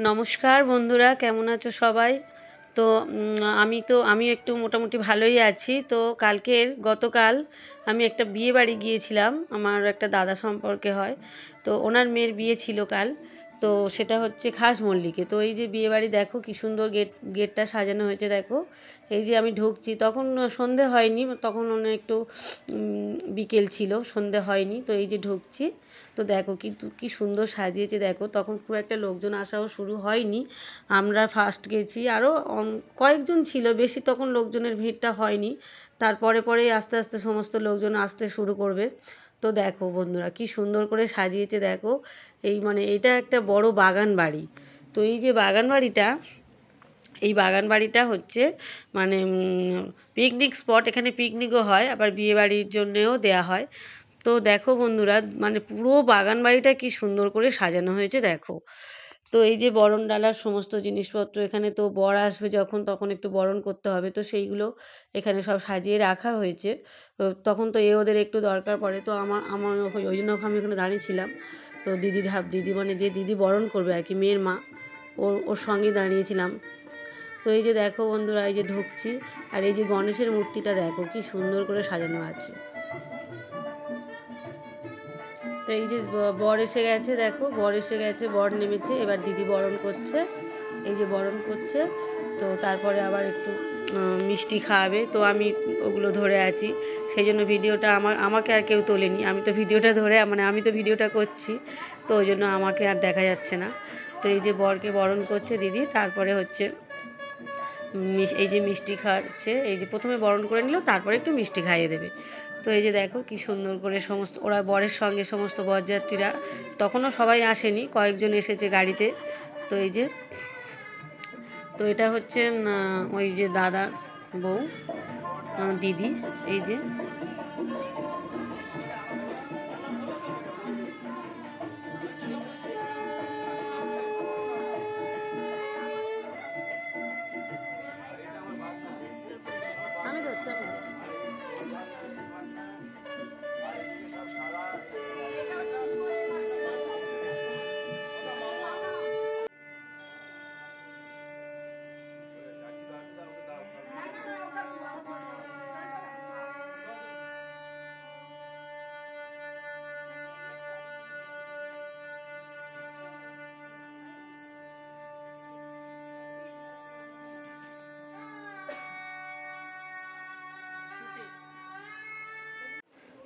নমস্কার বন্ধুরা, কেমন আছো সবাই? তো আমি একটু মোটামুটি ভালোই আছি। তো গতকাল আমি একটা বিয়ে বাড়ি গিয়েছিলাম, আমার একটা দাদা সম্পর্কে হয়। তো ওনার মেয়ের বিয়ে ছিল কাল। তো সেটা হচ্ছে খাসমল্লিকে। তো এই যে বিয়ে বাড়ি দেখো কি সুন্দর গেটটা সাজানো হয়েছে দেখো। এই যে আমি ঢুকছি তখন সন্ধে হয়নি, তখন একটু বিকেল ছিল, সন্ধে হয়নি। তো এই যে ঢুকছি, তো দেখো কি সুন্দর সাজিয়েছে দেখো। তখন খুব একটা লোকজন আসাও শুরু হয়নি, আমরা ফার্স্ট গেছি। আরও কয়েকজন ছিল, বেশি তখন লোকজনের ভিড়টা হয়নি। তারপরে পরেই আস্তে আস্তে সমস্ত লোকজন আসতে শুরু করবে। তো দেখো বন্ধুরা কি সুন্দর করে সাজিয়েছে দেখো। এটা একটা বড় বাগান বাড়ি। তো এই বাগান বাড়িটা হচ্ছে মানে পিকনিক স্পট। এখানে পিকনিকও হয়, আবার বিয়ে বাড়ির জন্যেও দেয়া হয়। তো দেখো বন্ধুরা, পুরো বাগান বাড়িটা কি সুন্দর করে সাজানো হয়েছে দেখো। তো এই যে বরণ ডালার সমস্ত জিনিসপত্র, এখানে তো বর আসবে যখন, তখন একটু বরণ করতে হবে, তো সেইগুলো এখানে সব সাজিয়ে রাখা হয়েছে। তো তখন তো ওদের একটু দরকার পড়ে। তো আমার আমার ওই জন্য আমি ওখানে দাঁড়িয়েছিলাম। তো দিদি যে দিদি বরণ করবে আর কি, মেয়ের মা, ওর সঙ্গে দাঁড়িয়েছিলাম। তো এই যে দেখো বন্ধুরা, এই যে ঢুকছি, আর এই যে গণেশের মূর্তিটা দেখো কি সুন্দর করে সাজানো আছে। তো এই যে বর এসে গেছে দেখো, বর এসে গেছে, বর নেমেছে, এবার দিদি বরণ করছে। এই যে বরণ করছে। তো তারপরে আবার একটু মিষ্টি খাওয়াবে। তো আমি ওগুলো ধরে আছি, সেই জন্য ভিডিওটা আমাকে আর কেউ তোলেনি। আমি তো ভিডিওটা ধরে আমি তো ভিডিওটা করছি, তো ওই জন্য আমাকে আর দেখা যাচ্ছে না। তো এই যে বরকে বরণ করছে দিদি, তারপরে হচ্ছে এই যে মিষ্টি খাওয়াচ্ছে। এই যে প্রথমে বরণ করে নিল, তারপরে একটু মিষ্টি খাইয়ে দেবে। তো এই যে দেখো কি সুন্দর করে সমস্ত ওরা বরের সঙ্গে সমস্ত বরযাত্রীরা, তখনও সবাই আসেনি, কয়েকজন এসেছে গাড়িতে। তো এই যে, তো এটা হচ্ছে ওই যে দাদার বউ, দিদি। এই যে আমি ধরছি আমি ধরছি।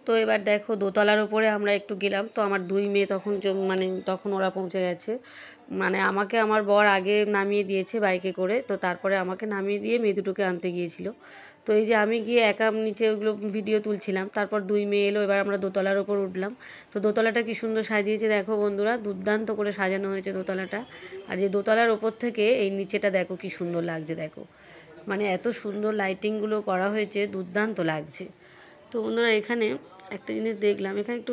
তো এবার দেখো দোতলার ওপরে আমরা একটু গেলাম। তো আমার দুই মেয়ে তখন তখন ওরা পৌঁছে গেছে। আমাকে আমার বর আগে নামিয়ে দিয়েছে বাইকে করে, তো তারপরে আমাকে নামিয়ে দিয়ে মেয়ে দুটোকে আনতে গিয়েছিল। তো এই যে আমি গিয়ে একা নিচে ওগুলো ভিডিও তুলছিলাম, তারপর দুই মেয়ে এলো, এবার আমরা দোতলার ওপর উঠলাম। তো দোতলাটা কি সুন্দর সাজিয়েছে দেখো বন্ধুরা, দুর্দান্ত করে সাজানো হয়েছে দোতলাটা। আর যে দোতলার ওপর থেকে এই নিচেটা দেখো কি সুন্দর লাগছে দেখো, এত সুন্দর লাইটিংগুলো করা হয়েছে, দুর্দান্ত লাগছে। তো বন্ধুরা, এখানে একটা জিনিস দেখলাম, এখানে একটু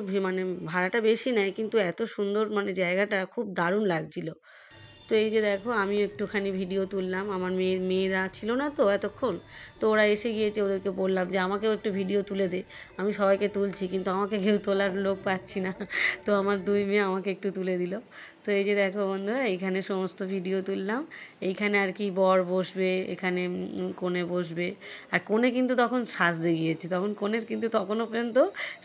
ভাড়াটা বেশি নেয়, কিন্তু এত সুন্দর জায়গাটা খুব দারুণ লাগছিল। তো এই যে দেখো আমি একটুখানি ভিডিও তুললাম, আমার মেয়েরা ছিল না তো এতক্ষণ, তো ওরা এসে গিয়েছে, ওদেরকে বললাম যে আমাকেও একটু ভিডিও তুলে দে। আমি সবাইকে তুলছি, কিন্তু আমাকে কেউ তোলার লোক পাচ্ছি না। তো আমার দুই মেয়ে আমাকে একটু তুলে দিল। তো এই যে দেখো বন্ধুরা, এইখানে সমস্ত ভিডিও তুললাম। এইখানে আর কি বর বসবে, এখানে কনে বসবে। আর কনে কিন্তু তখন সাজতে গিয়েছে, তখন কনের কিন্তু তখনও পর্যন্ত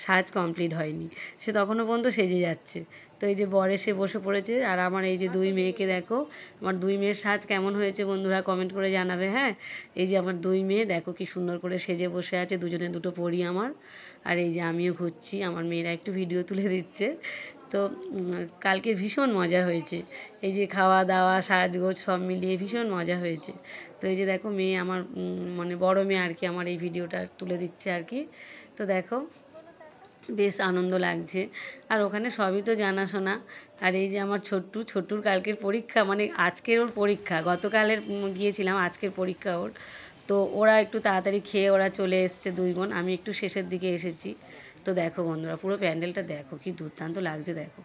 সাজ কমপ্লিট হয়নি, সে তখনও পর্যন্ত সেজে যাচ্ছে। তো এই যে বর এসে বসে পড়েছে, আর আমার এই যে দুই মেয়েকে দেখো, আমার দুই মেয়ের সাজ কেমন হয়েছে বন্ধুরা কমেন্ট করে জানাবে। হ্যাঁ, এই যে আমার দুই মেয়ে দেখো কি সুন্দর করে সেজে বসে আছে, দুজনে দুটো পরি আমার। আর এই যে আমিও ঘুরছি, আমার মেয়েরা একটু ভিডিও তুলে দিচ্ছে। তো কালকে ভীষণ মজা হয়েছে, এই যে খাওয়া দাওয়া সাজগোজ সব মিলিয়ে ভীষণ মজা হয়েছে। তো এই যে দেখো মেয়ে আমার বড় মেয়ে আর কি আমার এই ভিডিওটা তুলে দিচ্ছে আর কি। তো দেখো বেশ আনন্দ লাগছে। আর ওখানে সবই তো জানাশোনা। আর এই যে আমার ছোট্টুর কালকের পরীক্ষা, আজকের ওর পরীক্ষা, গতকালের গিয়েছিলাম, আজকের পরীক্ষা ওর। তো ওরা একটু তাড়াতাড়ি খেয়ে ওরা চলে এসছে দুই বোন, আমি একটু শেষের দিকে এসেছি। তো দেখো বন্ধুরা পুরো প্যান্ডেলটা দেখো কি দুর্দান্ত লাগছে দেখো।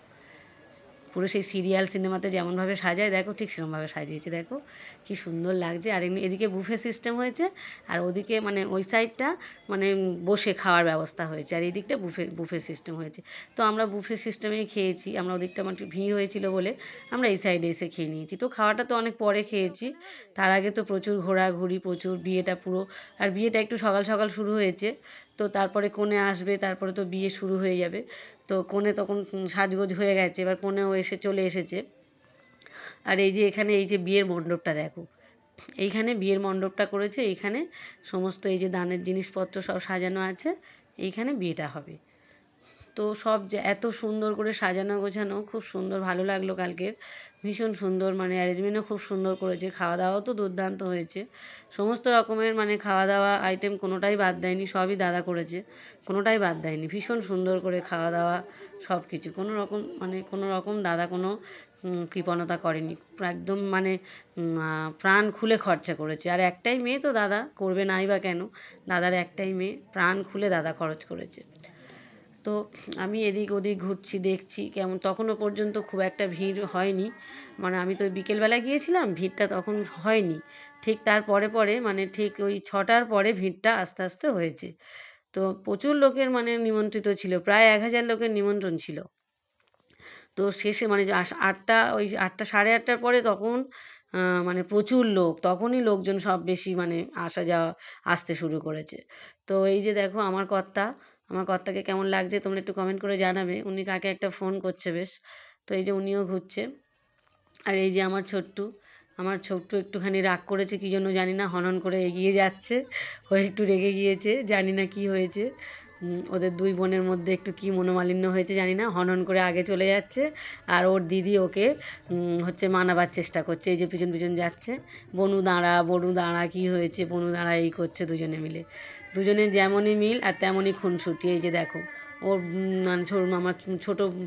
পুরো সেই সিরিয়াল সিনেমাতে যেমনভাবে সাজায় দেখো ঠিক সেরকমভাবে সাজিয়েছে, দেখো কি সুন্দর লাগছে। আর এদিকে বুফে সিস্টেম হয়েছে, আর ওদিকে মানে ওই সাইডটা মানে বসে খাওয়ার ব্যবস্থা হয়েছে, আর এই দিকটা বুফে বুফে সিস্টেম হয়েছে। তো আমরা বুফে সিস্টেমেই খেয়েছি, আমরা ওদিকটা আমার একটু ভিড় হয়েছিল বলে আমরা এই সাইডে এসে খেয়ে নিয়েছি। তো খাওয়াটা তো অনেক পরে খেয়েছি, তার আগে তো প্রচুর ঘোরাঘুরি, প্রচুর বিয়েটা পুরো, আর বিয়েটা একটু সকাল সকাল শুরু হয়েছে। তো তারপরে কনে আসবে, তারপরে তো বিয়ে শুরু হয়ে যাবে। তো কনে তখন সাজগোজ হয়ে গেছে, এবার কনেও চলে এসেছে। আর এই যে এখানে এই যে বিয়ের মণ্ডপটা দেখো, এইখানে বিয়ের মণ্ডপটা করেছে, এইখানে সমস্ত এই যে দানের জিনিসপত্র সব সাজানো আছে, এইখানে বিয়েটা হবে। তো সব যে এত সুন্দর করে সাজানো গোছানো, খুব সুন্দর, ভালো লাগলো কালকের, ভীষণ সুন্দর, মানে অ্যারেঞ্জমেন্টও খুব সুন্দর করেছে, খাওয়া দাওয়াও তো দুর্দান্ত হয়েছে। সমস্ত রকমের মানে খাওয়া দাওয়া আইটেম কোনোটাই বাদ দেয়নি, সবই দাদা করেছে, কোনোটাই বাদ দেয়নি, ভীষণ সুন্দর করে খাওয়া দাওয়া সব কিছু, কোনো রকম দাদা কোনো কৃপণতা করেনি, একদম মানে প্রাণ খুলে খরচা করেছে। আর একটাই মেয়ে তো দাদা করবে নাই বা কেন, দাদার একটাই মেয়ে, প্রাণ খুলে দাদা খরচ করেছে। তো আমি এদিক ওদিক ঘুরছি, দেখছি কেমন, তখনও পর্যন্ত খুব একটা ভিড় হয়নি, মানে আমি তো বিকেলবেলা গিয়েছিলাম, ভিড়টা তখন হয়নি, ঠিক তার পরে পরে মানে ঠিক ওই 6টার পরে ভিড়টা আস্তে আস্তে হয়েছে। তো প্রচুর লোকের মানে নিমন্ত্রিত ছিল, প্রায় 1000 লোকের নিমন্ত্রণ ছিল। তো শেষে মানে যে 8টা, ওই 8টা সাড়ে 8টার পরে তখন মানে প্রচুর লোক, তখনই লোকজন সব বেশি মানে আসা যাওয়া আসতে শুরু করেছে। তো এই যে দেখো আমার কর্তাকে কেমন লাগছে তোমরা একটু কমেন্ট করে জানাবে, উনি কাকে একটা ফোন করছে বেশ। তো এই যে উনিও ঘুরছে। আর এই যে আমার ছোট্টু একটুখানি রাগ করেছে কী জন্য জানি না, হনন করে এগিয়ে যাচ্ছে, ও একটু রেগে গিয়েছে, জানি না কি হয়েছে, ওদের দুই বোনের মধ্যে একটু কী মনোমালিন্য হয়েছে জানি না, হনন করে আগে চলে যাচ্ছে। আর ওর দিদি ওকে মানাবার চেষ্টা করছে, এই যে পিছন পিছন যাচ্ছে, বনু দাঁড়া কী হয়েছে, বনু দাঁড়া এই করছে দুজনে মিলে, দুজনের যেমনই মিল আর তেমনই খুনসুটি। এই যে দেখো ওর মানে আমার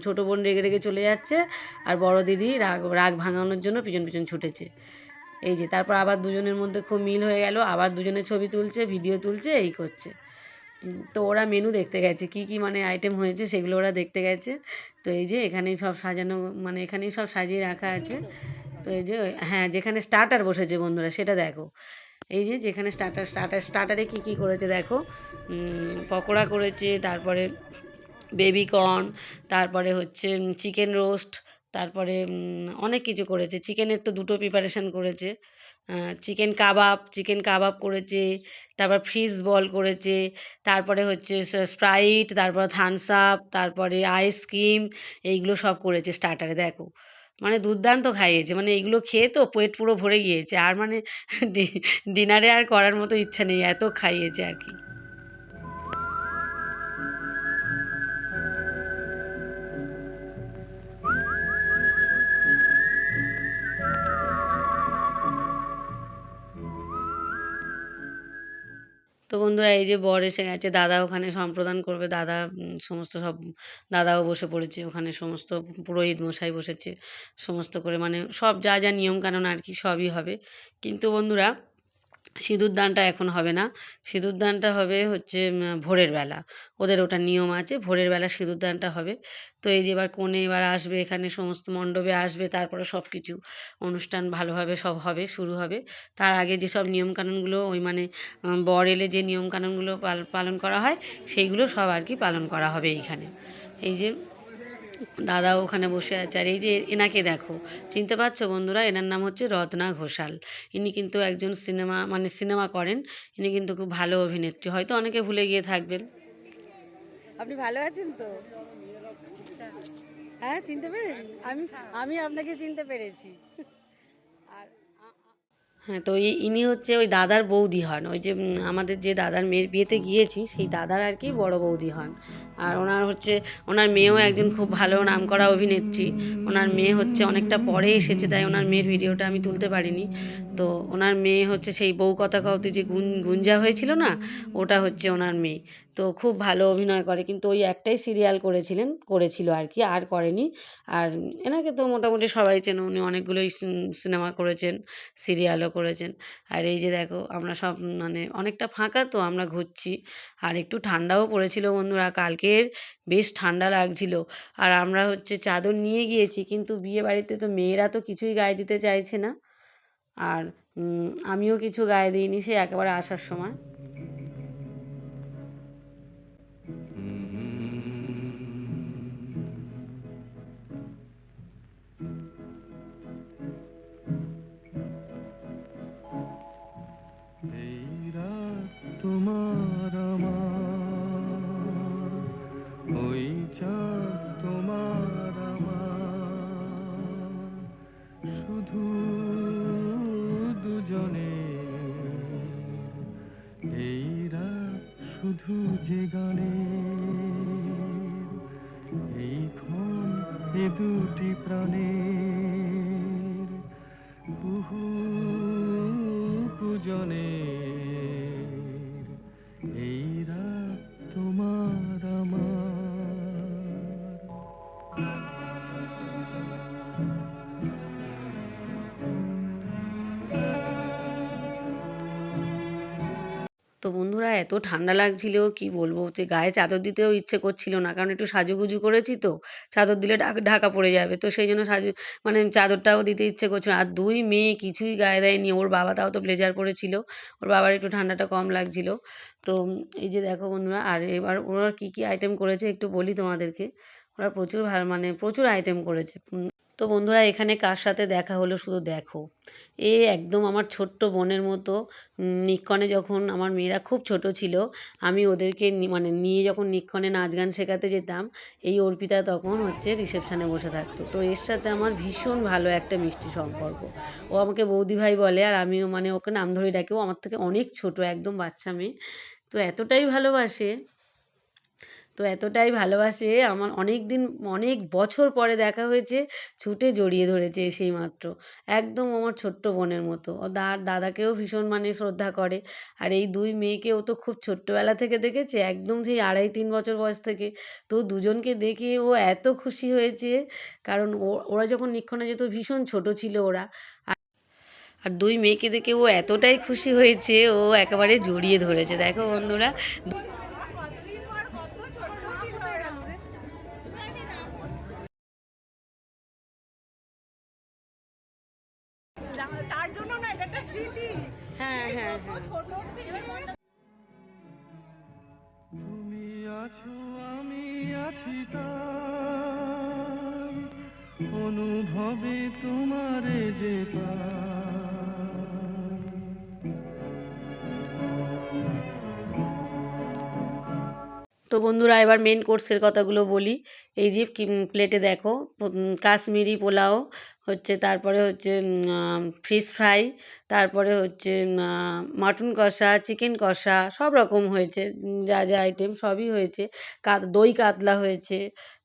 ছোটো বোন রেগে রেগে চলে যাচ্ছে, আর বড় দিদি রাগ ভাঙানোর জন্য পিছন পিছন ছুটেছে। এই যে তারপর আবার দুজনের মধ্যে খুব মিল হয়ে গেল, আবার দুজনে ছবি তুলছে, ভিডিও তুলছে, এই করছে। তো ওরা মেনু দেখতে গেছে, কি কি মানে আইটেম হয়েছে সেগুলো ওরা দেখতে গেছে। তো এই যে এখানেই সব সাজানো, মানে এখানেই সব সাজিয়ে রাখা আছে। তো এই যে হ্যাঁ, যেখানে স্টার্টার বসেছে বন্ধুরা সেটা দেখো, এই যে যেখানে স্টার্টারে কী কী করেছে দেখো, পকোড়া করেছে, তারপরে বেবি কর্ন, তারপরে চিকেন রোস্ট, তারপরে অনেক কিছু করেছে, চিকেনের তো দুটো প্রিপারেশান করেছে, চিকেন কাবাব করেছে, তারপর ফিশ বল করেছে, তারপরে স্প্রাইট, তারপর থামস আপ, তারপরে আইসক্রিম, এইগুলো সব করেছে স্টার্টারে দেখো, মানে দুর্দান্ত খাইয়েছে, মানে এইগুলো খেয়ে তো পেট পুরো ভরে গিয়েছে, আর মানে ডিনারে আর করার মতো ইচ্ছা নেই, এত খাইয়েছে আর কি। তো বন্ধুরা এই যে বর এসে গেছে, দাদা ওখানে সম্প্রদান করবে, দাদা সমস্ত সব, দাদাও বসে পড়েছে ওখানে, সমস্ত পুরোহিত মশাই বসেছে, সমস্ত করে মানে সব যা যা নিয়মকানুন আর কি সবই হবে। কিন্তু বন্ধুরা সিঁদুরদানটা এখন হবে না, সিঁদুরদানটা হবে ভোরের বেলা, ওদের ওটা নিয়ম আছে, ভোরের বেলা সিঁদুরদানটা হবে। তো এই যে এবার কনে এবার আসবে, এখানে সমস্ত মণ্ডপে আসবে, তারপরে সব কিছু অনুষ্ঠান ভালোভাবে সব হবে, শুরু হবে। তার আগে যেসব নিয়মকানুনগুলো ওই মানে বর এলে যে নিয়মকানুনগুলো পালন করা হয় সেইগুলো সব আর কি পালন করা হবে এইখানে। এই যে দাদাও ওখানে বসে আছে, আর এই যে এনাকে দেখো, চিনতে পারছো বন্ধুরা, এনার নাম হচ্ছে রত্না ঘোষাল, ইনি কিন্তু একজন সিনেমা করেন, ইনি কিন্তু খুব ভালো অভিনেত্রী, হয়তো অনেকে ভুলে গিয়ে থাকবেন। আপনি ভালো আছেন তো? হ্যাঁ, চিনতে পেরেছি, আমি আপনাকে চিনতে পেরেছি। হ্যাঁ, তো ইনি ওই দাদার বৌদি হন, ওই যে আমাদের যে দাদার মেয়ের বিয়েতে গিয়েছি সেই দাদার আর কি বড় বৌদি হন। আর ওনার মেয়েও একজন খুব ভালো নামকরা অভিনেত্রী, ওনার মেয়ে অনেকটা পরে এসেছে, তাই ওনার মেয়ের ভিডিওটা আমি তুলতে পারিনি। তো ওনার মেয়ে সেই বউ কথা কাউতে যে গুঞ্জা হয়েছিল না, ওটা ওনার মেয়ে। তো খুব ভালো অভিনয় করে, কিন্তু ওই একটাই সিরিয়াল করেছিল আর কি, আর করেনি। আর এনাকে তো মোটামুটি সবাই চেনে, উনি অনেকগুলোই সিনেমা করেছেন, সিরিয়ালও করেছেন। আর এই যে দেখো আমরা সব মানে অনেকটা ফাঁকা, তো আমরা ঘুরছি। আর একটু ঠান্ডাও পড়েছিল বন্ধুরা, কালকের বেশ ঠান্ডা লাগছিল। আর আমরা হচ্ছে চাদর নিয়ে গিয়েছি, কিন্তু বিয়ে বাড়িতে তো মেয়েরা তো কিছুই গায়ে দিতে চাইছে না। আর আমিও কিছু গায়ে দিইনি সে একেবারে আসার সময়। তোমার আমার ওই চাঁদ তোমার আমার শুধু দুজনে এই রাত শুধু যে গানে এই ক্ষণ এ দুটি প্রাণের কুহু কুজনে এই রাত তোমার আমার। তো বন্ধুরা এত ঠান্ডা লাগছিল কি বলবো, যে গায়ে চাদর দিতেও ইচ্ছে করছিল না, কারণ একটু সাজুগুজু করেছি তো, চাদর দিলে ঢাকা পড়ে যাবে, তো সেই জন্য মানে চাদরটাও দিতে ইচ্ছে করছিল না। আর দুই মেয়ে কিছুই গায়ে দেয়নি, ওর বাবা তাও তো ব্লেজার পরেছিল, ওর বাবার একটু ঠান্ডাটা কম লাগছিল। তো এই যে দেখো বন্ধুরা, আর এবার ওরা কী কী আইটেম করেছে একটু বলি তোমাদেরকে। ওরা প্রচুর ভালো মানে প্রচুর আইটেম করেছে। তো বন্ধুরা এখানে কার সাথে দেখা হলো শুধু দেখো, একদম আমার ছোট্ট বোনের মতো। নিক্কনে যখন আমার মেয়েরা খুব ছোট ছিল, আমি ওদেরকে মানে নিয়ে যখন নিক্কনে নাচ গান শেখাতে যেতাম, এই অর্পিতা তখন হচ্ছে রিসেপশানে বসে থাকতো। তো এর সাথে আমার ভীষণ ভালো একটা মিষ্টি সম্পর্ক। ও আমাকে বৌদি ভাই বলে, আর আমিও মানে ওকে নাম ধরে ডাকি। ও আমার থেকে অনেক ছোট, একদম বাচ্চা মেয়ে। তো এতটাই ভালোবাসে, তো এতটাই ভালোবাসে, আমার অনেক দিন অনেক বছর পরে দেখা হয়েছে, ছুটে জড়িয়ে ধরেছে সেই মাত্র। একদম আমার ছোট্ট বোনের মতো। ও দাদাকেও ভীষণ মানে শ্রদ্ধা করে। আর এই দুই মেয়েকে ও তো খুব ছোট্টবেলা থেকে দেখেছে, একদম সেই 2.5-3 বছর বয়স থেকে। তো দুজনকে দেখে ও এত খুশি হয়েছে, কারণ ওরা যখন নিক্ষণে যেত ভীষণ ছোট ছিল ওরা। আর দুই মেয়েকে দেখে ও এতটাই খুশি হয়েছে, ও একেবারে জড়িয়ে ধরেছে দেখো বন্ধুরা। তার জন্য না, এটা একটা স্মৃতি। হ্যাঁ হ্যাঁ হ্যাঁ। ছোট থেকে তুমি আছো আমি আছি তাই অনুভবে তোমারে যে তো বন্ধুরা এবার মেন কোর্সের কথাগুলো বলি। এই যে প্লেটে দেখো, কাশ্মীরি পোলাও হচ্ছে, তারপরে হচ্ছে ফিশ ফ্রাই, তারপরে হচ্ছে মাটন কষা, চিকেন কষা, সব রকম হয়েছে, যা যা আইটেম সবই হয়েছে। দই কাতলা হয়েছে,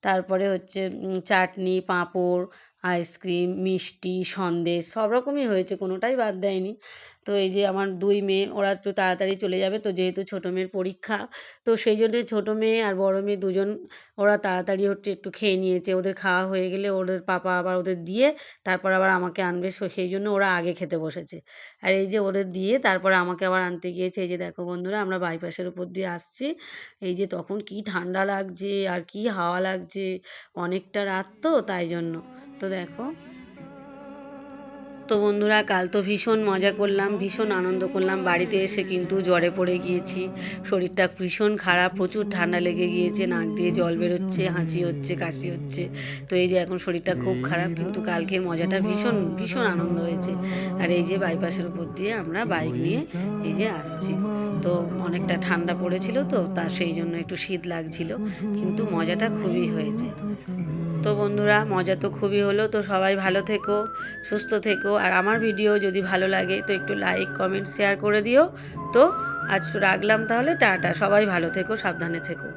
তারপরে হচ্ছে চাটনি, পাঁপড়, আইসক্রিম, মিষ্টি, সন্দেশ, সব রকমই হয়েছে, কোনোটাই বাদ দেয়নি। তো এই যে আমার দুই মেয়ে, ওরা একটু তাড়াতাড়ি চলে যাবে, তো যেহেতু ছোটো মেয়ের পরীক্ষা, তো সেই জন্যে ছোটো মেয়ে আর বড়ো মেয়ে দুজন ওরা তাড়াতাড়ি হচ্ছে একটু খেয়ে নিয়েছে। ওদের খাওয়া হয়ে গেলে ওদের পাপা আবার ওদের দিয়ে তারপর আবার আমাকে আনবে, সেই জন্য ওরা আগে খেতে বসেছে। আর এই যে ওদের দিয়ে তারপরে আমাকে আবার আনতে গিয়েছে। এই যে দেখো বন্ধুরা, আমরা বাইপাসের উপর দিয়ে আসছি। এই যে তখন কি ঠান্ডা লাগছে আর কি হাওয়া লাগছে, অনেকটা রাত তো তাই জন্য। তো দেখো, তো বন্ধুরা কাল তো ভীষণ মজা করলাম, ভীষণ আনন্দ করলাম। বাড়িতে এসে কিন্তু জ্বরে পড়ে গিয়েছি, শরীরটা ভীষণ খারাপ, প্রচুর ঠান্ডা লেগে গিয়েছে, নাক দিয়ে জল বেরোচ্ছে, হাঁচি হচ্ছে, কাশি হচ্ছে। তো এই যে এখন শরীরটা খুব খারাপ, কিন্তু কালকের মজাটা ভীষণ ভীষণ আনন্দ হয়েছে। আর এই যে বাইপাসের উপর দিয়ে আমরা বাইক নিয়ে এই যে আসছি। তো অনেকটা ঠান্ডা পড়েছিল, তো তার সেই জন্য একটু শীত লাগছিল, কিন্তু মজাটা খুবই হয়েছে। তো বন্ধুরা মজা তো খুবই হলো। তো সবাই ভালো থেকো, সুস্থ থেকো। আর আমার ভিডিও যদি ভালো লাগে তো একটু লাইক, কমেন্ট, শেয়ার করে দিও। তো আজ রাখলাম তাহলে, টাটা। সবাই ভালো থেকো, সাবধানে থেকো।